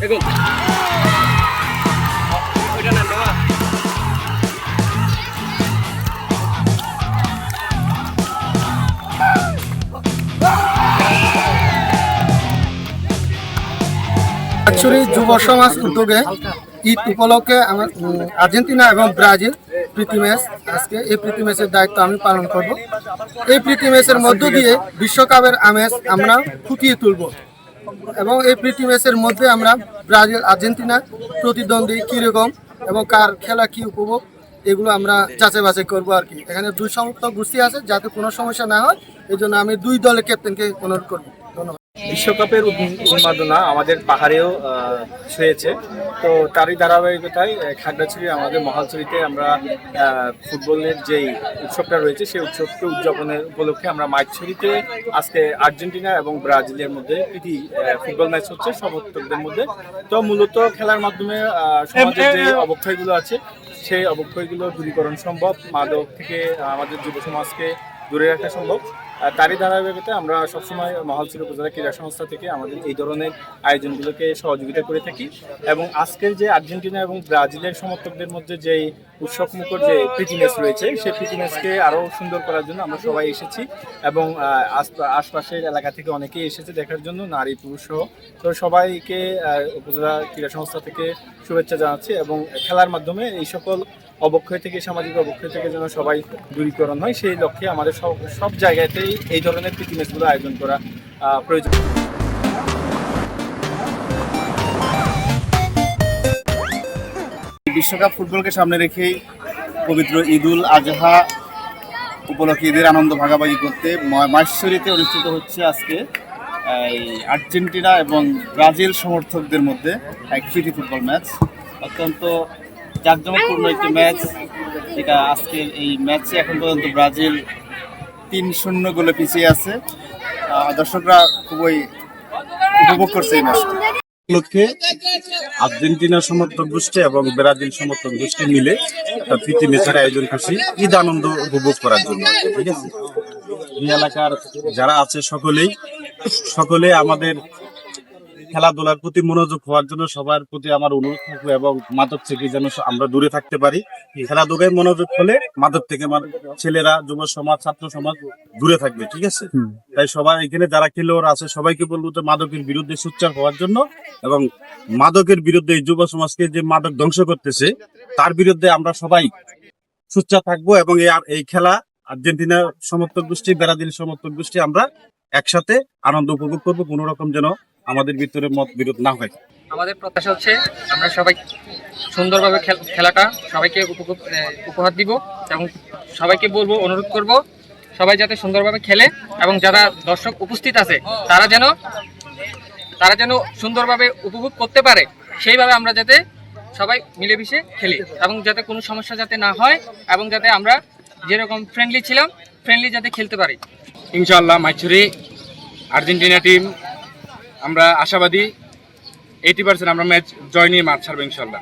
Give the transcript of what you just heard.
এবং ওইটা না নেওয়া অ্যাকচুয়ালি যুব সমাজ উদ্যোগে ঈদ উপলক্ষে আর্জেন্টিনা এবং ব্রাজিল প্রীতি ম্যাচ আজকে এই প্রীতি ম্যাচের দায়িত্ব আমি পালন করব। এই প্রীতি ম্যাচের মধ্য দিয়ে বিশ্বকাপের আমেজ আমরা ফুটিয়ে তুলব এবং এই প্রীতি ম্যাচের মধ্যে আমরা ব্রাজিল আর্জেন্টিনা প্রতিদ্বন্দ্বী কীরকম এবং কার খেলা কী উপভোগ এগুলো আমরা যাচাই বাছাই করবো আর কি। এখানে দুই সমর্থক গোষ্ঠী আছে, যাতে কোনো সমস্যা না হয় এই জন্য আমি দুই দলের ক্যাপ্টেনকে অনুরোধ করবো। ধন্যবাদ। বিশ্বকাপের উন্মাদনা আমাদের পাহাড়েও ছুঁয়েছে, তো তারই ধারাবাহিকতায় খাগড়াছড়ি আমাদের মহালছড়িতে আমরা ফুটবলের যেই উৎসবটা রয়েছে সেই উৎসবকে উদযাপনের উপলক্ষে আমরা মাইছড়িতে আজকে আর্জেন্টিনা এবং ব্রাজিলের মধ্যে প্রীতি ফুটবল ম্যাচ হচ্ছে সমর্থকদের মধ্যে। তো মূলত খেলার মাধ্যমে সমাজের যে অবক্ষয়গুলো আছে সেই অবক্ষয়গুলো দূরীকরণ সম্ভব, মাদক থেকে আমাদের যুব সমাজকে দূরে রাখা সম্ভব। তারই ধারাবাহিকতায় আমরা সবসময় মহালছড়ি উপজেলা ক্রীড়া সংস্থা থেকে আমাদের এই ধরনের আয়োজনগুলোকে সহযোগিতা করে থাকি এবং আজকের যে আর্জেন্টিনা এবং ব্রাজিলের সমর্থকদের মধ্যে যেই উৎসবমুখর যে প্রীতি ম্যাচ রয়েছে সেই প্রীতি ম্যাচকে আরও সুন্দর করার জন্য আমরা সবাই এসেছি এবং আশপাশের এলাকা থেকে অনেকেই এসেছে দেখার জন্য, নারী পুরুষ সহ। তো সবাইকে উপজেলা ক্রীড়া সংস্থা থেকে শুভেচ্ছা জানাচ্ছি এবং খেলার মাধ্যমে এই সকল অবক্ষয় থেকে, সামাজিক অবক্ষয় থেকে যেন সবাই দূরীকরণ হয় সেই লক্ষ্যে আমাদের সব জায়গাতেই এই ধরনের প্রীতি ম্যাচগুলো আয়োজন করা প্রয়োজন। বিশ্বকাপ ফুটবলকে সামনে রেখেই পবিত্র ঈদুল আজহা উপলক্ষে ঈদের আনন্দ ভাগাভাগি করতে মাইশ্বরীতে অনুষ্ঠিত হচ্ছে আজকে এই আর্জেন্টিনা এবং ব্রাজিল সমর্থকদের মধ্যে এক প্রীতি ফুটবল ম্যাচ। অত্যন্ত জাঁকজমকপূর্ণ একটি ম্যাচ, যেটা আজকের এই ম্যাচে এখন পর্যন্ত ব্রাজিল 3-0 গোলে পিছিয়ে আছে। দর্শকরা খুবই উপভোগ করছে এই ম্যাচটা। উপলক্ষে আর্জেন্টিনা সমর্থক গোষ্ঠী এবং ব্রাজিল সমর্থক গোষ্ঠী মিলে একটা প্রীতি ম্যাচের আয়োজন করছি ঈদ আনন্দ উপভোগ করার জন্য। ঠিক আছে, এই এলাকার যারা আছে সকলে আমাদের খেলাধুলার প্রতি মনোযোগ হওয়ার জন্য সবার প্রতি আমার অনুরোধ থাকবে এবং মাদক থেকে যেন আমরা দূরে থাকতে পারি। খেলাধুলায় মনোযোগ হলে মাদক থেকে ছেলেরা, যুব সমাজ, ছাত্র সমাজ দূরে থাকবে। ঠিক আছে, তাই সবাই এখানে যারা খেলোয়াড় আছে সবাইকে বলবো যে মাদকের বিরুদ্ধে সোচ্চার হওয়ার জন্য এবং মাদকের বিরুদ্ধে যুব সমাজকে যে মাদক ধ্বংস করতেছে তার বিরুদ্ধে আমরা সবাই সোচ্চার থাকবো এবং এই খেলা আর্জেন্টিনা সমর্থক গোষ্ঠী, ব্রাজিল সমর্থক গোষ্ঠী আমরা একসাথে আনন্দ উপভোগ করবো, কোনো রকম যেন আমাদের ভিতরে মত বিরোধ না হয়। আমাদের প্রত্যাশা হচ্ছে আমরা সবাই সুন্দরভাবে খেলাটা সবাইকে উপহার দিব এবং সবাইকে বলবো, অনুরোধ করব সবাই যাতে সুন্দরভাবে খেলে এবং যারা দর্শক উপস্থিত আছে তারা যেন সুন্দরভাবে উপভোগ করতে পারে, সেইভাবে আমরা যাতে সবাই মিলেমিশে খেলি এবং যাতে কোনো সমস্যা যাতে না হয় এবং যাতে আমরা যেরকম ফ্রেন্ডলি ছিলাম ফ্রেন্ডলি যাতে খেলতে পারি। ইনশাআল্লাহ মাইছড়ি আর্জেন্টিনা টিম আমরা আশাবাদী 80% আমরা ম্যাচ জয় নিয়ে মাঠ ছাড়বো ইনশাআল্লাহ।